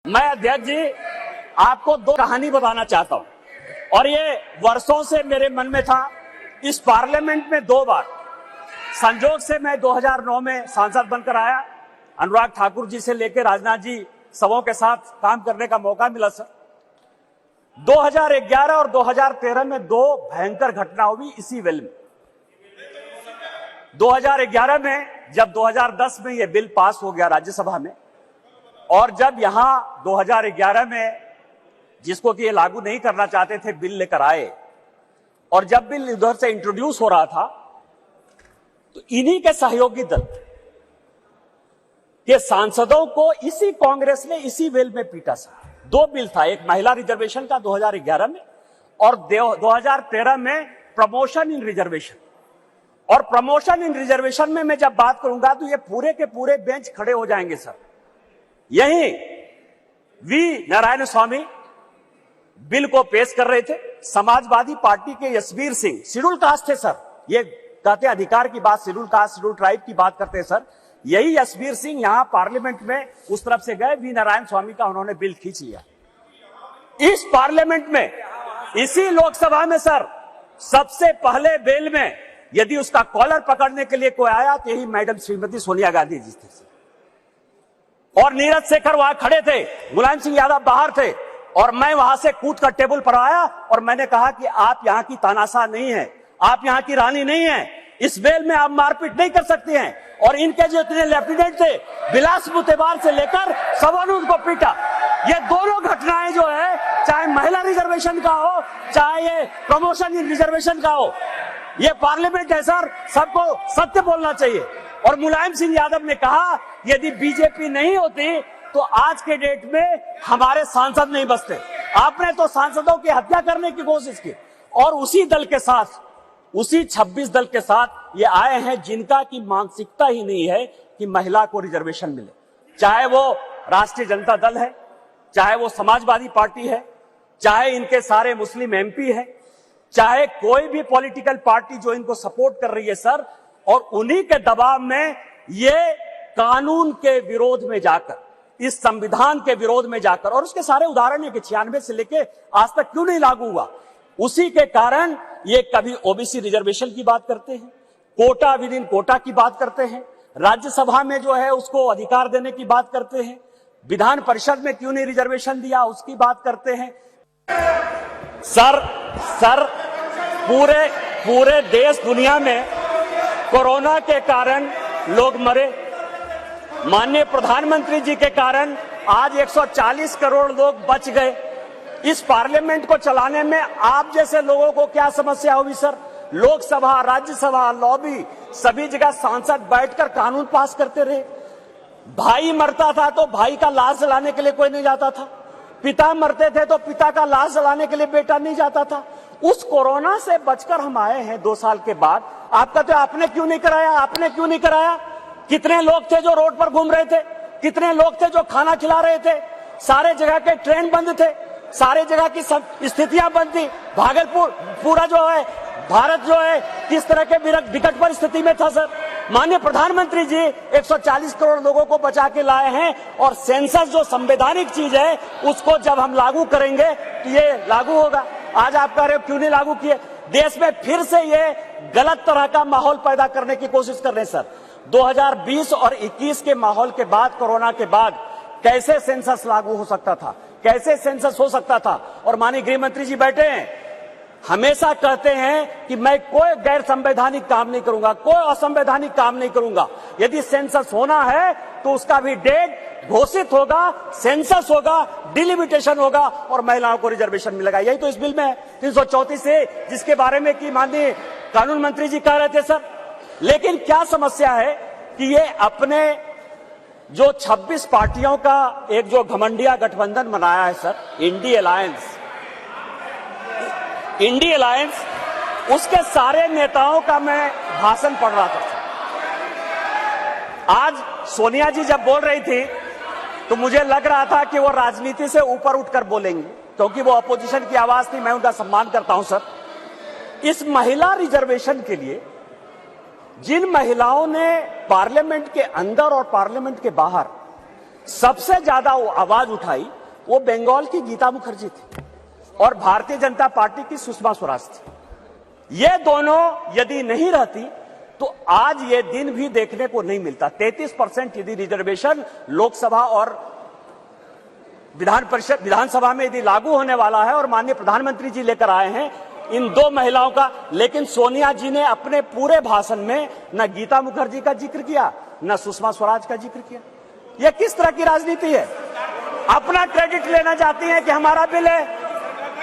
मैं अध्यक्ष जी आपको दो कहानी बताना चाहता हूं और ये वर्षों से मेरे मन में था। इस पार्लियामेंट में दो बार संजोग से मैं 2009 में सांसद बनकर आया। अनुराग ठाकुर जी से लेकर राजनाथ जी सबों के साथ काम करने का मौका मिला सर। 2011 और 2013 में दो भयंकर घटना हुई इसी वेल में। 2011 में जब 2010 में ये बिल पास हो गया राज्यसभा में, और जब यहां 2011 में जिसको कि ये लागू नहीं करना चाहते थे बिल लेकर आए, और जब बिल इधर से इंट्रोड्यूस हो रहा था तो इन्हीं के सहयोगी दल के सांसदों को इसी कांग्रेस ने इसी वेल में पीटा सर। दो बिल था, एक महिला रिजर्वेशन का 2011 में और 2013 में प्रमोशन इन रिजर्वेशन। और प्रमोशन इन रिजर्वेशन में मैं जब बात करूंगा तो ये पूरे के पूरे बेंच खड़े हो जाएंगे सर। यही वी नारायण स्वामी बिल को पेश कर रहे थे। समाजवादी पार्टी के यशवीर सिंह शेड्यूल कास्ट थे सर, ये कहते अधिकार की बात, शेड्यूल कास्ट शेड्यूल ट्राइब की बात करते हैं सर। यही यशवीर सिंह यहां पार्लियामेंट में उस तरफ से गए, वी नारायण स्वामी का उन्होंने बिल खींच लिया। इस पार्लियामेंट में इसी लोकसभा में सर सबसे पहले बिल में यदि उसका कॉलर पकड़ने के लिए कोई आया तो यही मैडम श्रीमती सोनिया गांधी जी थे और नीरज शेखर वहां खड़े थे, मुलायम सिंह यादव बाहर थे, और मैं वहां से कूद कर टेबल पर आया और मैंने कहा कि आप यहां की तानाशाह नहीं है, आप यहां की रानी नहीं है, इस बेल में आप मारपीट नहीं कर सकते हैं। और इनके जो इतने लेफ्टिनेंट थे बिलास मुतेबार से लेकर सबों ने उनको पीटा। ये दोनों घटनाएं जो है, चाहे महिला रिजर्वेशन का हो चाहे ये प्रमोशन इन रिजर्वेशन का हो, ये पार्लियामेंट है सर, सबको सत्य बोलना चाहिए। और मुलायम सिंह यादव ने कहा यदि बीजेपी नहीं होती तो आज के डेट में हमारे सांसद नहीं बचते। आपने तो सांसदों की हत्या करने की कोशिश की, और उसी दल के साथ, उसी 26 दल के साथ ये आए हैं जिनका की मानसिकता ही नहीं है कि महिला को रिजर्वेशन मिले। चाहे वो राष्ट्रीय जनता दल है, चाहे वो समाजवादी पार्टी है, चाहे इनके सारे मुस्लिम एमपी है, चाहे कोई भी पॉलिटिकल पार्टी जो इनको सपोर्ट कर रही है सर, और उन्हीं के दबाव में ये कानून के विरोध में जाकर, इस संविधान के विरोध में जाकर, और उसके सारे उदाहरण है कि 96 से लेके आज तक क्यों नहीं लागू हुआ, उसी के कारण ये कभी ओबीसी रिजर्वेशन की बात करते हैं, कोटा विद इन कोटा की बात करते हैं, राज्यसभा में जो है उसको अधिकार देने की बात करते हैं, विधान परिषद में क्यों नहीं रिजर्वेशन दिया उसकी बात करते हैं। सर पूरे देश दुनिया में कोरोना के कारण लोग मरे, माननीय प्रधानमंत्री जी के कारण आज 140 करोड़ लोग बच गए। इस पार्लियामेंट को चलाने में आप जैसे लोगों को क्या समस्या हुई सर? लोकसभा, राज्यसभा, लॉबी, सभी जगह सांसद बैठकर कानून पास करते रहे। भाई मरता था तो भाई का लाश जलाने के लिए कोई नहीं जाता था, पिता मरते थे तो पिता का लाश जलाने के लिए बेटा नहीं जाता था। उस कोरोना से बचकर हम आए हैं 2 साल के बाद। आपका तो आपने क्यों नहीं कराया, आपने क्यों नहीं कराया? कितने लोग थे जो रोड पर घूम रहे थे, कितने लोग थे जो खाना खिला रहे थे, सारे जगह के ट्रेन बंद थे, सारे जगह की स्थितियां बंद थी। भागलपुर पूरा जो है भारत जो है किस तरह के विकट परिस्थिति में था सर। माननीय प्रधानमंत्री जी 140 करोड़ लोगों को बचा के लाए हैं, और सेंसस जो संवैधानिक चीज है उसको जब हम लागू करेंगे तो ये लागू होगा। आज आप कह रहे हो क्यों नहीं लागू किए? देश में फिर से ये गलत तरह का माहौल पैदा करने की कोशिश कर रहे हैं सर। 2020 और 21 के माहौल के बाद, कोरोना के बाद कैसे सेंसस लागू हो सकता था, कैसे सेंसस हो सकता था? और माननीय गृह मंत्री जी बैठे हैं, हमेशा कहते हैं कि मैं कोई गैर संवैधानिक काम नहीं करूंगा, कोई असंवैधानिक काम नहीं करूंगा। यदि सेंसस होना है तो उसका भी डेट घोषित होगा, सेंसस होगा, डिलिमिटेशन होगा और महिलाओं को रिजर्वेशन मिलेगा। यही तो इस बिल में है 334 से, जिसके बारे में कि माननीय कानून मंत्री जी कह रहे थे सर। लेकिन क्या समस्या है कि ये अपने जो 26 पार्टियों का एक जो घमंडिया गठबंधन बनाया है सर, इंडी अलायंस, उसके सारे नेताओं का मैं भाषण पढ़ रहा था। आज सोनिया जी जब बोल रही थी तो मुझे लग रहा था कि वो राजनीति से ऊपर उठकर बोलेंगी, क्योंकि वो अपोजिशन की आवाज थी। मैं उनका सम्मान करता हूं सर। इस महिला रिजर्वेशन के लिए जिन महिलाओं ने पार्लियामेंट के अंदर और पार्लियामेंट के बाहर सबसे ज्यादा आवाज उठाई वो बंगाल की गीता मुखर्जी थी और भारतीय जनता पार्टी की सुषमा स्वराज थी। ये दोनों यदि नहीं रहती तो आज ये दिन भी देखने को नहीं मिलता। 33% यदि रिजर्वेशन लोकसभा और विधानसभा में यदि लागू होने वाला है और माननीय प्रधानमंत्री जी लेकर आए हैं इन दो महिलाओं का, लेकिन सोनिया जी ने अपने पूरे भाषण में न गीता मुखर्जी का जिक्र किया न सुषमा स्वराज का जिक्र किया। यह किस तरह की राजनीति है? अपना क्रेडिट लेना चाहती हैं कि हमारा बिल है।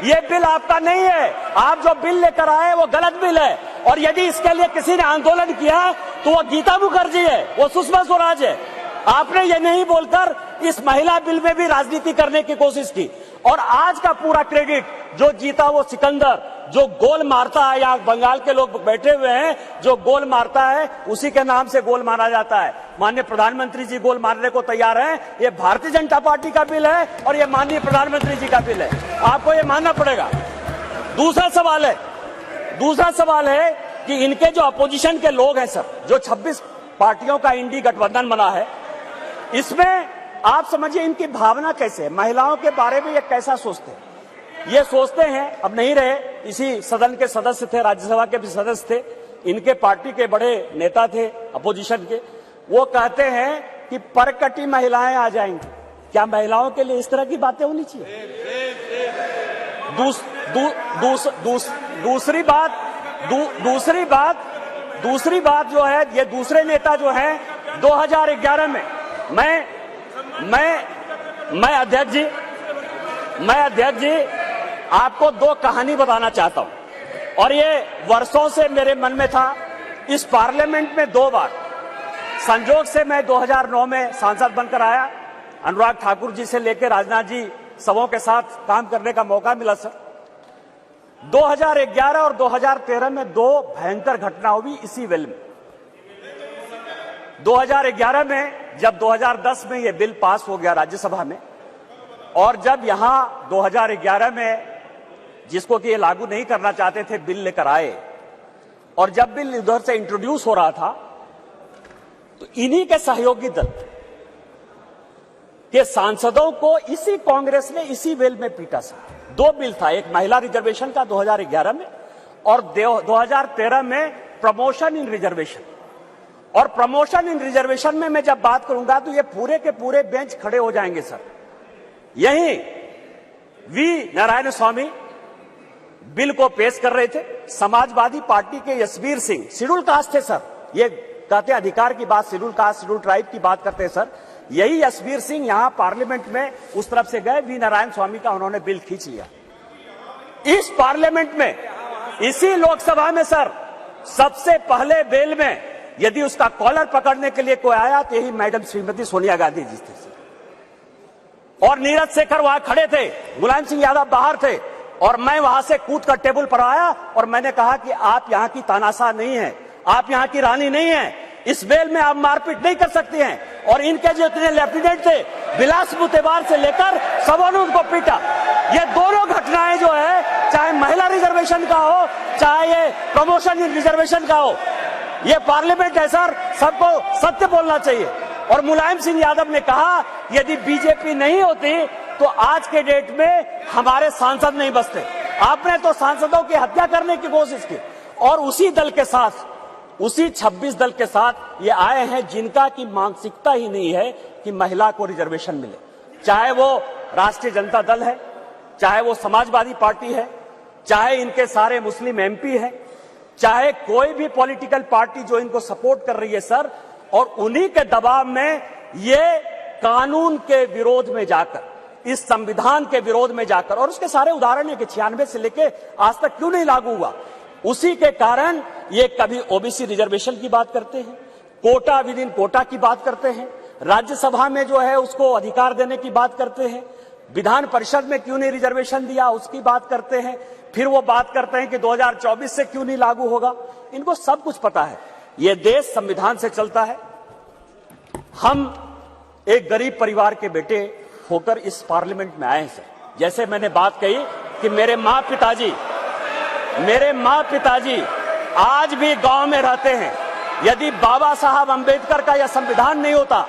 यह बिल आपका नहीं है। आप जो बिल लेकर आए वो गलत बिल है और यदि इसके लिए किसी ने आंदोलन किया तो वो गीता मुखर्जी है, वो सुषमा स्वराज है। आपने ये नहीं बोलकर इस महिला बिल में भी राजनीति करने की कोशिश की और आज का पूरा क्रेडिट जो जीता वो सिकंदर, जो गोल मारता है, यहाँ बंगाल के लोग बैठे हुए हैं, जो गोल मारता है उसी के नाम से गोल मारा जाता है। माननीय प्रधानमंत्री जी गोल मारने को तैयार हैं। ये भारतीय जनता पार्टी का बिल है और ये माननीय प्रधानमंत्री जी का बिल है, आपको ये मानना पड़ेगा। दूसरा सवाल है कि इनके जो अपोजिशन के लोग हैं सर, जो 26 पार्टियों का इंडी गठबंधन बना है, इसमें आप समझिए इनकी भावना कैसे है, महिलाओं के बारे में ये कैसा सोचते हैं। ये सोचते हैं, अब नहीं रहे, इसी सदन के सदस्य थे, राज्यसभा के भी सदस्य थे, इनके पार्टी के बड़े नेता थे अपोजिशन के, वो कहते हैं कि परकटी महिलाएं आ जाएंगी। क्या महिलाओं के लिए इस तरह की बातें होनी चाहिए? दूसरी बात जो है, ये दूसरे नेता जो है 2011 में मैं अध्यक्ष जी आपको दो कहानी बताना चाहता हूं और ये वर्षों से मेरे मन में था। इस पार्लियामेंट में 2 बार संजोग से मैं 2009 में सांसद बनकर आया, अनुराग ठाकुर जी से लेकर राजनाथ जी सबों के साथ काम करने का मौका मिला सर। 2011 और 2013 में 2 भयंकर घटना हुई इसी वेल में। 2011 में जब 2010 में ये बिल पास हो गया राज्यसभा में और जब यहां 2011 में जिसको कि ये लागू नहीं करना चाहते थे बिल लेकर आए और जब बिल इधर से इंट्रोड्यूस हो रहा था तो इन्हीं के सहयोगी दल के सांसदों को इसी कांग्रेस ने इसी वेल में पीटा सर। 2 बिल था, एक महिला रिजर्वेशन का 2011 में और 2013 में प्रमोशन इन रिजर्वेशन। और प्रमोशन इन रिजर्वेशन में मैं जब बात करूंगा तो ये पूरे के पूरे बेंच खड़े हो जाएंगे सर। यही वी नारायण स्वामी बिल को पेश कर रहे थे, समाजवादी पार्टी के यशवीर सिंह, शेड्यूल कास्ट थे सर, ये कहते अधिकार की बात, शेड्यूल कास्ट शेड्यूल ट्राइब की बात करते हैं सर। यही यशवीर सिंह यहां पार्लियामेंट में उस तरफ से गए, वी नारायण स्वामी का उन्होंने बिल खींच लिया। इस पार्लियामेंट में, इसी लोकसभा में सर, सबसे पहले बिल में यदि उसका कॉलर पकड़ने के लिए कोई आया तो यही मैडम श्रीमती सोनिया गांधी जी थे सर। और नीरज शेखर वहां खड़े थे, मुलायम सिंह यादव बाहर थे और मैं वहां से कूद कर टेबल पर आया और मैंने कहा कि आप यहां की तानाशाह नहीं है, आप यहां की रानी नहीं है, इस बेल में आप मारपीट नहीं कर सकते हैं। और इनके जो इतने लेफ्टिनेंट थे, बिलास मुतेबार से लेकर सबों ने उनको पीटा। ये दोनों घटनाएं जो है, चाहे महिला रिजर्वेशन का हो चाहे ये प्रमोशन इन रिजर्वेशन का हो, ये पार्लियामेंट है सर, सबको सत्य बोलना चाहिए। और मुलायम सिंह यादव ने कहा यदि बीजेपी नहीं होती तो आज के डेट में हमारे सांसद नहीं बचते। आपने तो सांसदों की हत्या करने की कोशिश की और उसी दल के साथ, उसी 26 दल के साथ ये आए हैं जिनका की मानसिकता ही नहीं है कि महिला को रिजर्वेशन मिले। चाहे वो राष्ट्रीय जनता दल है, चाहे वो समाजवादी पार्टी है, चाहे इनके सारे मुस्लिम एमपी है, चाहे कोई भी पॉलिटिकल पार्टी जो इनको सपोर्ट कर रही है सर, और उन्हीं के दबाव में ये कानून के विरोध में जाकर, इस संविधान के विरोध में जाकर, और उसके सारे उदाहरण है कि 96 से लेके आज तक क्यों नहीं लागू हुआ, उसी के कारण ये कभी ओबीसी रिजर्वेशन की बात करते हैं, कोटा विद इन कोटा की बात करते हैं, राज्यसभा में जो है उसको अधिकार देने की बात करते हैं, विधान परिषद में क्यों नहीं रिजर्वेशन दिया उसकी बात करते हैं, फिर वो बात करते हैं कि 2024 से क्यों नहीं लागू होगा। इनको सब कुछ पता है, ये देश संविधान से चलता है। हम एक गरीब परिवार के बेटे होकर इस पार्लियामेंट में आए हैं सर। जैसे मैंने बात कही कि मेरे माँ पिताजी आज भी गांव में रहते हैं। यदि बाबा साहब अंबेडकर का यह संविधान नहीं होता